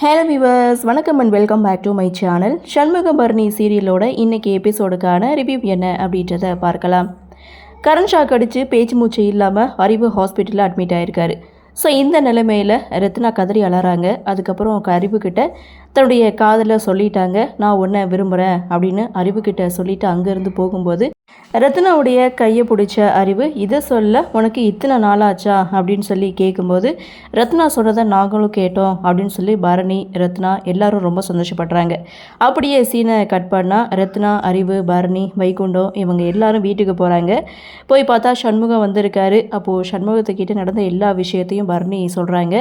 Hello viewers, வணக்கம் and welcome back to my channel. Shanmugabarani சீரியலோட இன்றைக்கி எபிசோடுக்கான ரிவ்யூ என்ன அப்படின்றத பார்க்கலாம். கரண் ஷாக் அடித்து பேச்சு மூச்சு இல்லாமல் அறிவு ஹாஸ்பிட்டலில் அட்மிட் ஆகிருக்காரு. ஸோ இந்த நிலைமையில் ரத்னா கதறி அலறாங்க. அதுக்கப்புறம் அறிவுக்கிட்ட தன்னுடைய காதலை சொல்லிட்டாங்க. நான் உன்னை விரும்புகிறேன் அப்படின்னு அறிவுக்கிட்ட சொல்லிவிட்டு அங்கேருந்து போகும்போது ரத்னாவுடைய கையை பிடிச்ச அறிவு, இதை சொல்ல உனக்கு இத்தனை நாளாச்சா அப்படின்னு சொல்லி கேட்கும்போது ரத்னா சொன்னதை நாங்களும் கேட்டோம் அப்படின்னு சொல்லி பரணி, ரத்னா எல்லாரும் ரொம்ப சந்தோஷப்படுறாங்க. அப்படியே சீனை கட் பண்ணால் ரத்னா, அறிவு, பரணி, வைகுண்டம் இவங்க எல்லாரும் வீட்டுக்கு போகிறாங்க. போய் பார்த்தா சண்முகம் வந்திருக்காரு. அப்போது சண்முகத்துக்கிட்ட நடந்த எல்லா விஷயத்தையும் பரணி சொல்கிறாங்க.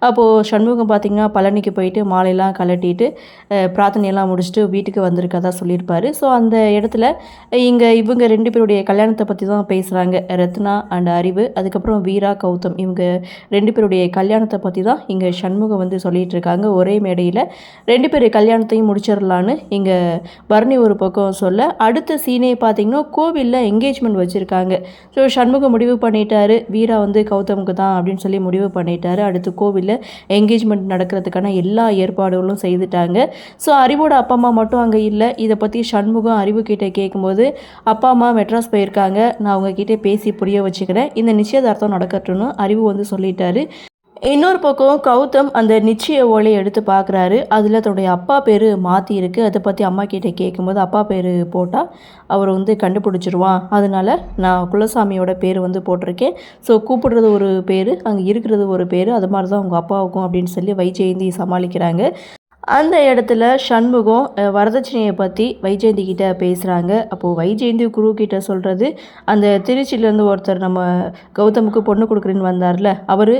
அப்போது சண்முகம் பார்த்திங்கன்னா பழனிக்கு போயிட்டு மாலையெல்லாம் கலட்டிட்டு பிரார்த்தனையெல்லாம் முடிச்சுட்டு வீட்டுக்கு வந்திருக்கதா சொல்லியிருப்பார். ஸோ அந்த இடத்துல இவங்க ரெண்டு பேருடைய கல்யாணத்தை பற்றி தான் பேசுகிறாங்க. ரத்னா அண்ட் அறிவு, அதுக்கப்புறம் வீரா, கௌதம் இவங்க ரெண்டு பேருடைய கல்யாணத்தை பற்றி தான் இங்கே சண்முகம் வந்து சொல்லிகிட்டு இருக்காங்க. ஒரே மேடையில் ரெண்டு பேர் கல்யாணத்தையும் முடிச்சிடலான்னு இங்கே பரணி ஒரு பக்கம் சொல்ல, அடுத்த சீனே பார்த்திங்கன்னா கோவிலில் என்கேஜ்மெண்ட் வச்சுருக்காங்க. ஸோ சண்முகம் முடிவு பண்ணிட்டாரு வீரா வந்து கௌதமுக்கு தான் அப்படின்னு சொல்லி முடிவு பண்ணிட்டாரு. அடுத்து கோவிலில் என்கேஜ்மெண்ட் நடக்கிறதுக்கான எல்லா ஏற்பாடுகளும் செய்துட்டாங்க. ஸோ அறிவோட அப்பா அம்மா மட்டும் அங்கே இல்லை. இதை பற்றி சண்முகம் அறிவு கிட்டே கேட்கும்போது, அப்பா அம்மா மெட்ராஸ் போயிருக்காங்க, நான் அவங்கக்கிட்டே பேசி புரிய வச்சுக்கிறேன், இந்த நிச்சயதார்த்தம் நடக்கட்டும்னு அறிவு வந்து சொல்லிட்டாரு. இன்னொரு பக்கம் கௌதம் அந்த நிச்சய ஓலையை எடுத்து பார்க்குறாரு. அதில் தன்னுடைய அப்பா பேர் மாற்றி இருக்குது. அதை பற்றி அம்மா கிட்டே கேட்கும்போது, அப்பா பேர் போட்டால் அவர் வந்து கண்டுபிடிச்சிருவான், அதனால் நான் குலசாமியோட பேர் வந்து போட்டிருக்கேன். ஸோ கூப்பிடுறது ஒரு பேர், அங்கே இருக்கிறது ஒரு பேர், அது மாதிரி தான் உங்கள் அப்பாவுக்கும் அப்படின்னு சொல்லி வைஜெயந்தி சமாளிக்கிறாங்க. அந்த இடத்துல சண்முகம் வரதட்சணையை பற்றி வைஜெயந்தி கிட்ட பேசுகிறாங்க. அப்போது வைஜெயந்தி குரு கிட்ட சொல்கிறது, அந்த திருச்சியிலேருந்து ஒருத்தர் நம்ம கௌதமுக்கு பொண்ணு கொடுக்குறேன்னு வந்தார்ல, அவர்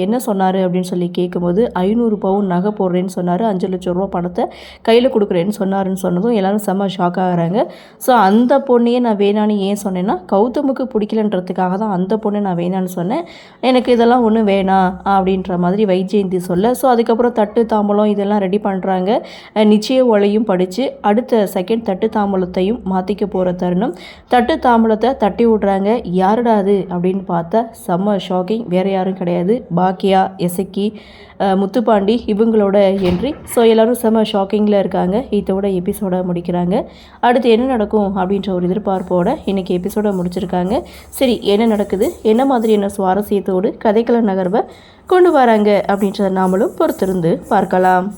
என்ன சொன்னார் அப்படின்னு சொல்லி கேட்கும்போது 500 பவுன் நகை போடுறேன்னு சொன்னார், 5 லட்சம் ரூபா பணத்தை கையில் கொடுக்குறேன்னு சொன்னாருன்னு சொன்னதும் எல்லோரும் செம்ம ஷாக் ஆகிறாங்க. ஸோ அந்த பொண்ணையே நான் வேணான்னு ஏன் சொன்னேன்னா, கௌதமுக்கு பிடிக்கலன்றதுக்காக தான் அந்த பொண்ணை நான் வேணான்னு சொன்னேன், எனக்கு இதெல்லாம் ஒன்றும் வேணாம் அப்படின்ற மாதிரி வைஜெயந்தி சொல்ல, ஸோ அதுக்கப்புறம் தட்டு தாம்பலம் இதெல்லாம் ரெடி பண்ணுறாங்க. நிச்சய ஓலையும் படித்து அடுத்த செகண்ட் தட்டு தாம்பலத்தையும் மாற்றிக்க போகிற தருணம், தட்டு தாம்பலத்தை தட்டி விட்றாங்க. யாருடா அது அப்படின்னு பார்த்தா செம்ம ஷாக்கிங், வேறு யாரும் கிடையாது, பாக்கியா, எசக்கி, முத்துப்பாண்டி இவங்களோட என்ட்ரி. ஸோ எல்லோரும் செம்ம ஷாக்கிங்கில் இருக்காங்க. இதோட எபிசோட முடிக்கிறாங்க. அடுத்து என்ன நடக்கும் அப்படின்ற ஒரு எதிர்பார்ப்போட இன்றைக்கி எபிசோட முடிச்சிருக்காங்க. சரி, என்ன நடக்குது, என்ன மாதிரியான சுவாரஸ்யத்தோடு கதைக்கள நகர்வை கொண்டு வராங்க அப்படின்றத நாமளும் பொறுத்திருந்து பார்க்கலாம்.